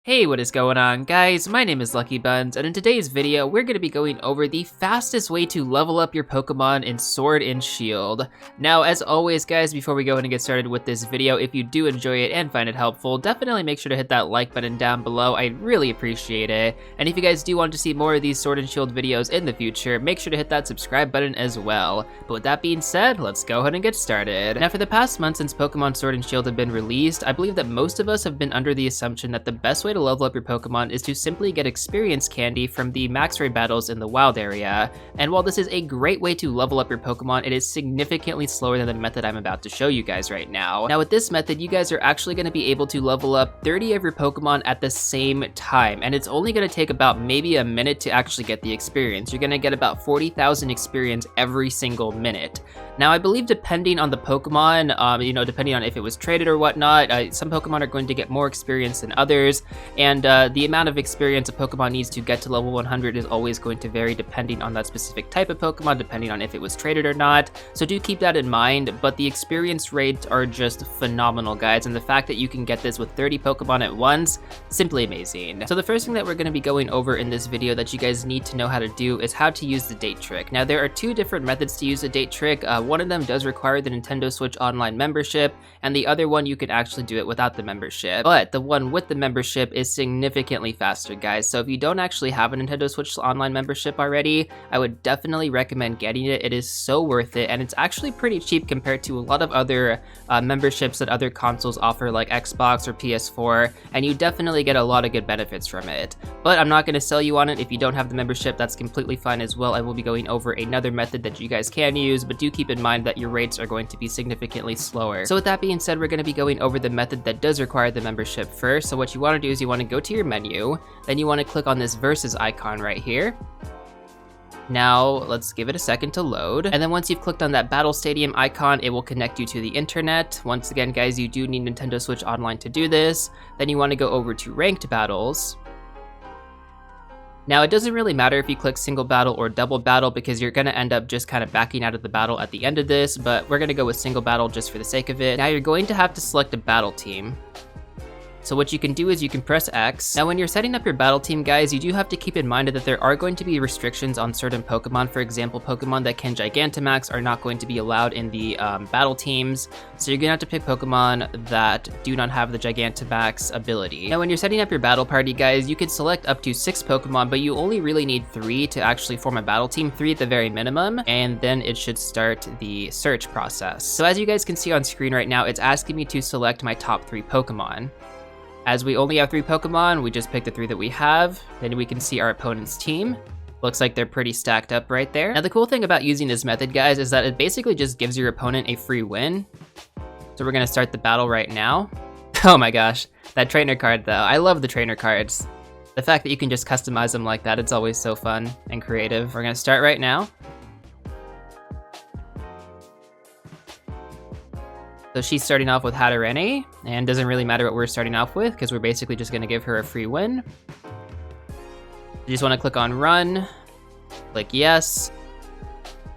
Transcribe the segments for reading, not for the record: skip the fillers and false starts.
Hey, what is going on, guys? My name is LuckyBunz, and in today's video, we're going to be going over the fastest way to level up your Pokemon in Sword and Shield. Now, as always, guys, before we go ahead and get started with this video, if you do enjoy it and find it helpful, definitely make sure to hit that like button down below. I'd really appreciate it. And if you guys do want to see more of these Sword and Shield videos in the future, make sure to hit that subscribe button as well. But with that being said, let's go ahead and get started. Now, for the past month since Pokemon Sword and Shield have been released, I believe that most of us have been under the assumption that the best way to level up your Pokemon is to simply get experience candy from the max raid battles in the wild area. And while this is a great way to level up your Pokemon, it is significantly slower than the method I'm about to show you guys right now. Now with this method, you guys are actually going to be able to level up 30 of your Pokemon at the same time, and it's only going to take about maybe a minute to actually get the experience. You're going to get about 40,000 experience every single minute. Now I believe depending on the Pokemon, depending on if it was traded or whatnot, some Pokemon are going to get more experience than others, and the amount of experience a Pokemon needs to get to level 100 is always going to vary depending on that specific type of Pokemon, depending on if it was traded or not, so do keep that in mind. But the experience rates are just phenomenal, guys, and the fact that you can get this with 30 Pokemon at once, simply amazing. So the first thing that we're going to be going over in this video that you guys need to know how to do is how to use the date trick. Now there are two different methods to use the date trick. One of them does require the Nintendo Switch Online membership, and the other one you can actually do it without the membership. But the one with the membership is significantly faster, guys. So if you don't actually have a Nintendo Switch Online membership already, I would definitely recommend getting it. It is so worth it, and it's actually pretty cheap compared to a lot of other memberships that other consoles offer, like Xbox or PS4, and you definitely get a lot of good benefits from it. But I'm not going to sell you on it. If you don't have the membership, that's completely fine as well. I will be going over another method that you guys can use, but do keep in mind that your rates are going to be significantly slower. So with that being said, we're going to be going over the method that does require the membership first. So what you want to do is you want to go to your menu, then you want to click on this versus icon right here. Now let's give it a second to load, and then once you've clicked on that battle stadium icon, it will connect you to the internet. Once again, guys, you do need Nintendo Switch Online to do this. Then you want to go over to ranked battles. Now, it doesn't really matter if you click single battle or double battle because you're going to end up just kind of backing out of the battle at the end of this, but we're going to go with single battle just for the sake of it. Now, you're going to have to select a battle team. So what you can do is you can press X. Now when you're setting up your battle team, guys, you do have to keep in mind that there are going to be restrictions on certain Pokemon. For example, Pokemon that can Gigantamax are not going to be allowed in the battle teams. So you're gonna have to pick Pokemon that do not have the Gigantamax ability. Now when you're setting up your battle party, guys, you can select up to 6 Pokemon, but you only really need 3 to actually form a battle team, 3 at the very minimum, and then it should start the search process. So as you guys can see on screen right now, it's asking me to select my top 3 Pokemon. As we only have 3 Pokemon, we just pick the 3 that we have, then we can see our opponent's team. Looks like they're pretty stacked up right there. Now the cool thing about using this method, guys, is that it basically just gives your opponent a free win. So we're gonna start the battle right now. Oh my gosh, that trainer card though. I love the trainer cards. The fact that you can just customize them like that, it's always so fun and creative. We're gonna start right now. So she's starting off with Hatterene, and doesn't really matter what we're starting off with because we're basically just going to give her a free win. You just want to click on run, click yes,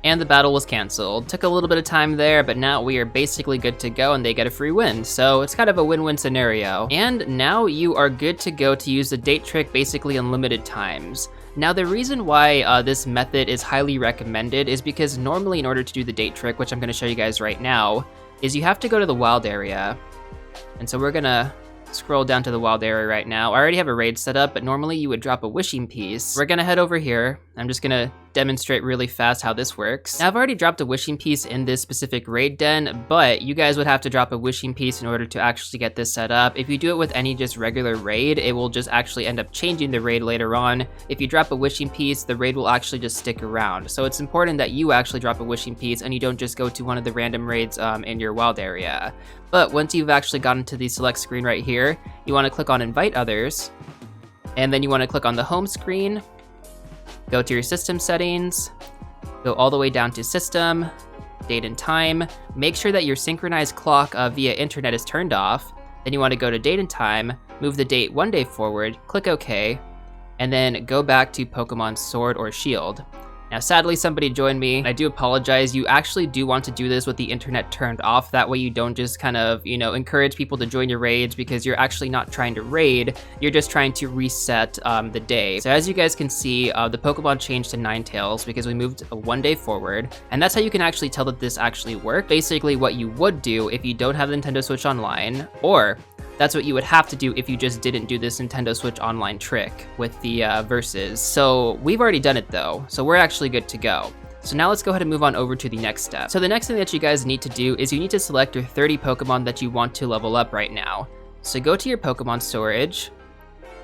and the battle was canceled. Took a little bit of time there, but now we are basically good to go and they get a free win. So it's kind of a win-win scenario. And now you are good to go to use the date trick basically unlimited times. Now the reason why this method is highly recommended is because normally in order to do the date trick, which I'm going to show you guys right now, is you have to go to the wild area. And so we're gonna scroll down to the wild area right now. I already have a raid set up, but normally you would drop a wishing piece. We're gonna head over here. I'm just gonna demonstrate really fast how this works. Now I've already dropped a wishing piece in this specific raid den, but you guys would have to drop a wishing piece in order to actually get this set up. If you do it with any just regular raid, it will just actually end up changing the raid later on. If you drop a wishing piece, the raid will actually just stick around. So it's important that you actually drop a wishing piece and you don't just go to one of the random raids in your wild area. But once you've actually gotten to the select screen right here, you want to click on invite others, and then you want to click on the home screen, go to your system settings, go all the way down to system, date and time, make sure that your synchronized clock via internet is turned off, then you want to go to date and time, move the date 1 day forward, click OK, and then go back to Pokemon Sword or Shield. Now, sadly, somebody joined me. I do apologize. You actually do want to do this with the internet turned off. That way you don't just kind of, encourage people to join your raids, because you're actually not trying to raid. You're just trying to reset the day. So as you guys can see, the Pokemon changed to Ninetales because we moved 1 day forward. And that's how you can actually tell that this actually worked. Basically what you would do if you don't have the Nintendo Switch Online, or that's what you would have to do if you just didn't do this Nintendo Switch Online trick with the verses. So we've already done it though, so we're actually good to go. So now let's go ahead and move on over to the next step. So the next thing that you guys need to do is you need to select your 30 Pokemon that you want to level up right now. So go to your Pokemon storage.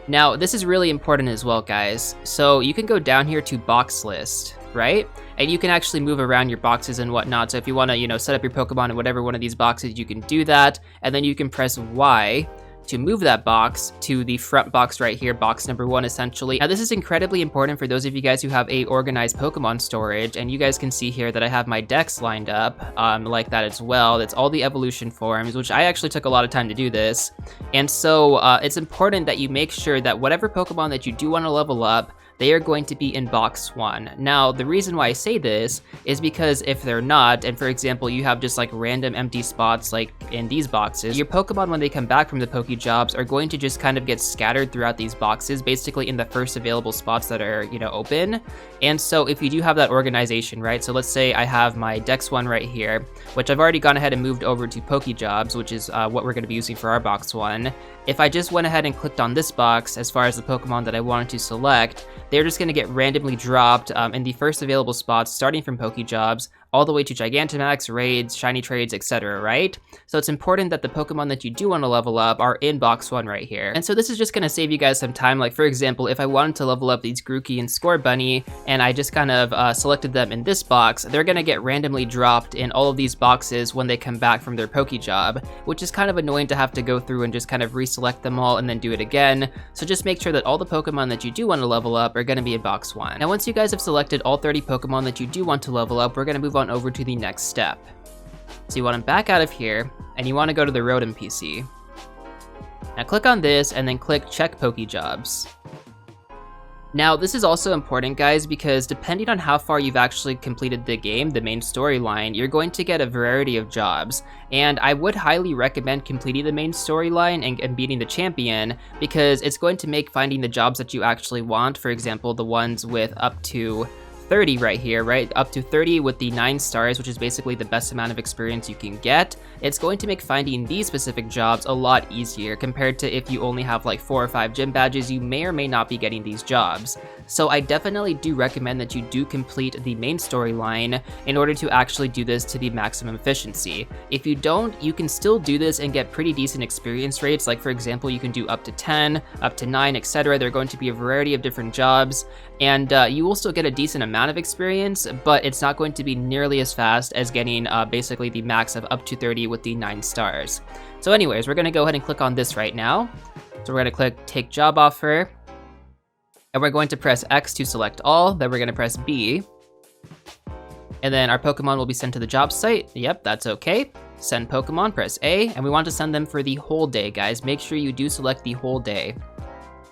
Now this is really important as well, guys. So you can go down here to box list, right? And you can actually move around your boxes and whatnot. So if you want to, set up your Pokemon in whatever one of these boxes, you can do that. And then you can press Y to move that box to the front box right here, box number 1 essentially. Now this is incredibly important for those of you guys who have a organized Pokemon storage, and you guys can see here that I have my decks lined up like that as well. That's all the evolution forms, which I actually took a lot of time to do this. And so it's important that you make sure that whatever Pokemon that you do want to level up, they are going to be in box 1. Now, the reason why I say this is because if they're not, and for example, you have just like random empty spots like in these boxes, your Pokemon, when they come back from the Pokejobs, are going to just kind of get scattered throughout these boxes, basically in the first available spots that are, open. And so if you do have that organization, right? So let's say I have my Dex 1 right here, which I've already gone ahead and moved over to Pokejobs, which is what we're going to be using for our box 1. If I just went ahead and clicked on this box, as far as the Pokemon that I wanted to select, they're just going to get randomly dropped in the first available spots, starting from Pokejobs, all the way to Gigantamax, Raids, Shiny Trades, etc., right? So it's important that the Pokemon that you do want to level up are in box 1 right here. And so this is just going to save you guys some time. Like for example, if I wanted to level up these Grookey and Scorbunny, and I just kind of selected them in this box, they're going to get randomly dropped in all of these boxes when they come back from their Pokejob, which is kind of annoying to have to go through and just kind of reselect them all and then do it again. So just make sure that all the Pokemon that you do want to level up are going to be in box 1. Now once you guys have selected all 30 Pokemon that you do want to level up, we're going to move on over to the next step. So you want to back out of here, and you want to go to the Rotom PC. Now click on this, and then click Check Pokejobs. Now this is also important, guys, because depending on how far you've actually completed the game, the main storyline, you're going to get a variety of jobs. And I would highly recommend completing the main storyline and beating the champion, because it's going to make finding the jobs that you actually want, for example, the ones with up to 30 right here, right? Up to 30 with the 9 stars, which is basically the best amount of experience you can get. It's going to make finding these specific jobs a lot easier compared to if you only have like 4 or 5 gym badges, you may or may not be getting these jobs. So I definitely do recommend that you do complete the main storyline in order to actually do this to the maximum efficiency. If you don't, you can still do this and get pretty decent experience rates. Like for example, you can do up to 10, up to 9, etc. There are going to be a variety of different jobs, and you will still get a decent amount of experience, but it's not going to be nearly as fast as getting basically the max of up to 30 with the 9 stars. So anyways, we're going to go ahead and click on this right now. So we're going to click Take Job Offer, and we're going to press X to select all, then we're going to press B, and then our Pokemon will be sent to the job site. Yep, that's okay. Send Pokemon, press A, and we want to send them for the whole day, guys. Make sure you do select the whole day.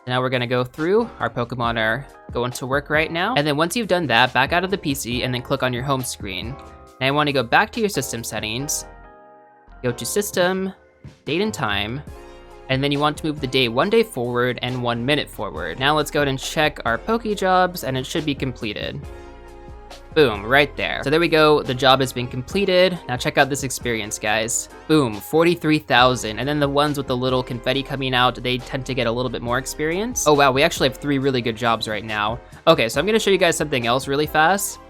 Now we're gonna go through, our Pokemon are going to work right now. And then once you've done that, back out of the PC and then click on your home screen. Now you wanna go back to your system settings, go to System, Date and Time, and then you want to move the day 1 day forward and 1 minute forward. Now let's go ahead and check our Pokejobs, and it should be completed. Boom, right there. So there we go, the job has been completed. Now check out this experience, guys. Boom, 43,000. And then the ones with the little confetti coming out, they tend to get a little bit more experience. Oh wow, we actually have 3 really good jobs right now. Okay, so I'm gonna show you guys something else really fast.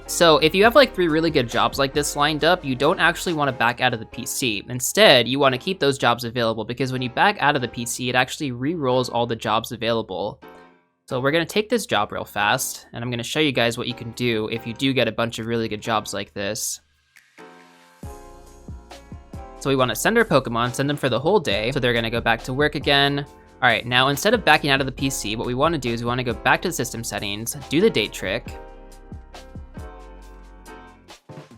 So if you have like 3 really good jobs like this lined up, you don't actually want to back out of the PC. Instead, you want to keep those jobs available, because when you back out of the PC, it actually re-rolls all the jobs available. So we're going to take this job real fast, and I'm going to show you guys what you can do if you do get a bunch of really good jobs like this. So we want to send our Pokemon, send them for the whole day, so they're going to go back to work again. All right, now instead of backing out of the PC, what we want to do is we want to go back to the system settings, do the date trick.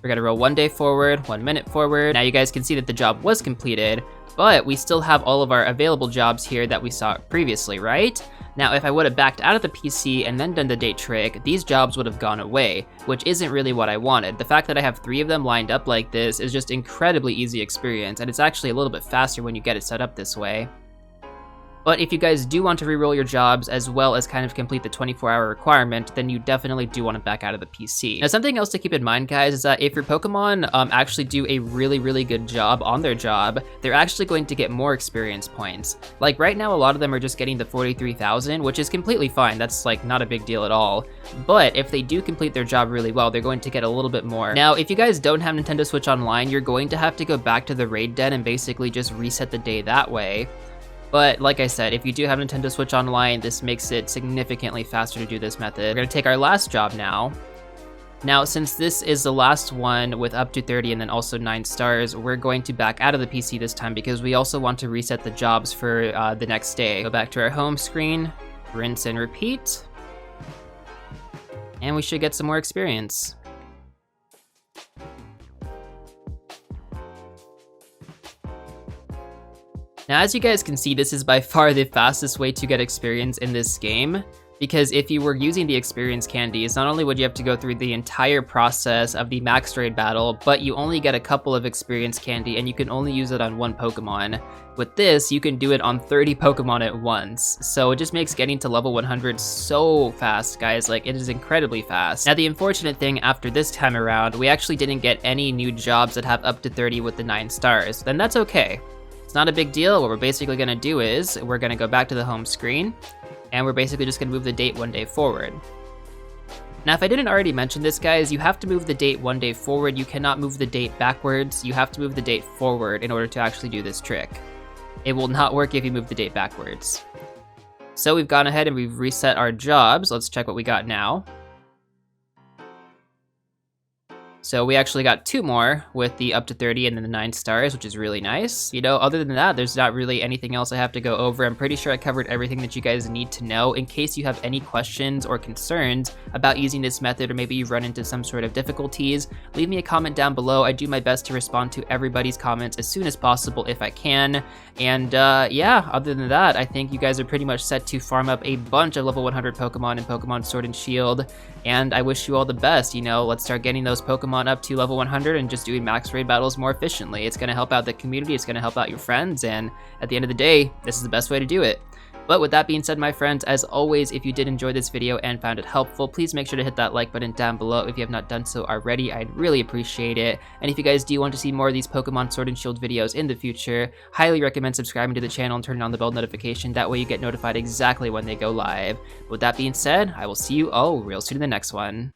We're going to roll 1 day forward, 1 minute forward. Now you guys can see that the job was completed, but we still have all of our available jobs here that we saw previously, right? Now, if I would have backed out of the PC and then done the date trick, these jobs would have gone away, which isn't really what I wanted. The fact that I have 3 of them lined up like this is just incredibly easy experience, and it's actually a little bit faster when you get it set up this way. But if you guys do want to reroll your jobs as well as kind of complete the 24-hour requirement, then you definitely do want to back out of the PC. Now, something else to keep in mind, guys, is that if your Pokemon actually do a really good job on their job, they're actually going to get more experience points. Like right now, a lot of them are just getting the 43,000, which is completely fine. That's like not a big deal at all. But if they do complete their job really well, they're going to get a little bit more. Now, if you guys don't have Nintendo Switch Online, you're going to have to go back to the raid den and basically just reset the day that way. But like I said, if you do have Nintendo Switch Online, this makes it significantly faster to do this method. We're gonna take our last job now. Now, since this is the last one with up to 30 and then also 9 stars, we're going to back out of the PC this time because we also want to reset the jobs for the next day. Go back to our home screen, rinse and repeat, and we should get some more experience. Now, as you guys can see, this is by far the fastest way to get experience in this game, because if you were using the experience candies, not only would you have to go through the entire process of the max raid battle, but you only get a couple of experience candy and you can only use it on 1 Pokemon. With this, you can do it on 30 Pokemon at once, so it just makes getting to level 100 so fast, guys. Like, it is incredibly fast. Now, the unfortunate thing after this time around, we actually didn't get any new jobs that have up to 30 with the 9 stars. Then that's okay. It's not a big deal. What we're basically gonna do is we're gonna go back to the home screen and we're basically just gonna move the date 1 day forward. Now, if I didn't already mention this, guys, you have to move the date 1 day forward. You cannot move the date backwards. You have to move the date forward in order to actually do this trick. It will not work if you move the date backwards. So we've gone ahead and we've reset our jobs. Let's check what we got now. So we actually got 2 more with the up to 30 and then the 9 stars, which is really nice. You know, other than that, there's not really anything else I have to go over. I'm pretty sure I covered everything that you guys need to know. In case you have any questions or concerns about using this method, or maybe you've run into some sort of difficulties, leave me a comment down below. I do my best to respond to everybody's comments as soon as possible if I can. And yeah, other than that, I think you guys are pretty much set to farm up a bunch of level 100 Pokemon in Pokemon Sword and Shield. And I wish you all the best. You know, let's start getting those Pokemon up to level 100 and just doing max raid battles more efficiently. It's going to help out the community, it's going to help out your friends, and at the end of the day, this is the best way to do it. But with that being said, my friends, as always, if you did enjoy this video and found it helpful, please make sure to hit that like button down below if you have not done so already. I'd really appreciate it. And if you guys do want to see more of these Pokemon Sword and Shield videos in the future, highly recommend subscribing to the channel and turning on the bell notification. That way you get notified exactly when they go live. With that being said, I will see you all real soon in the next one.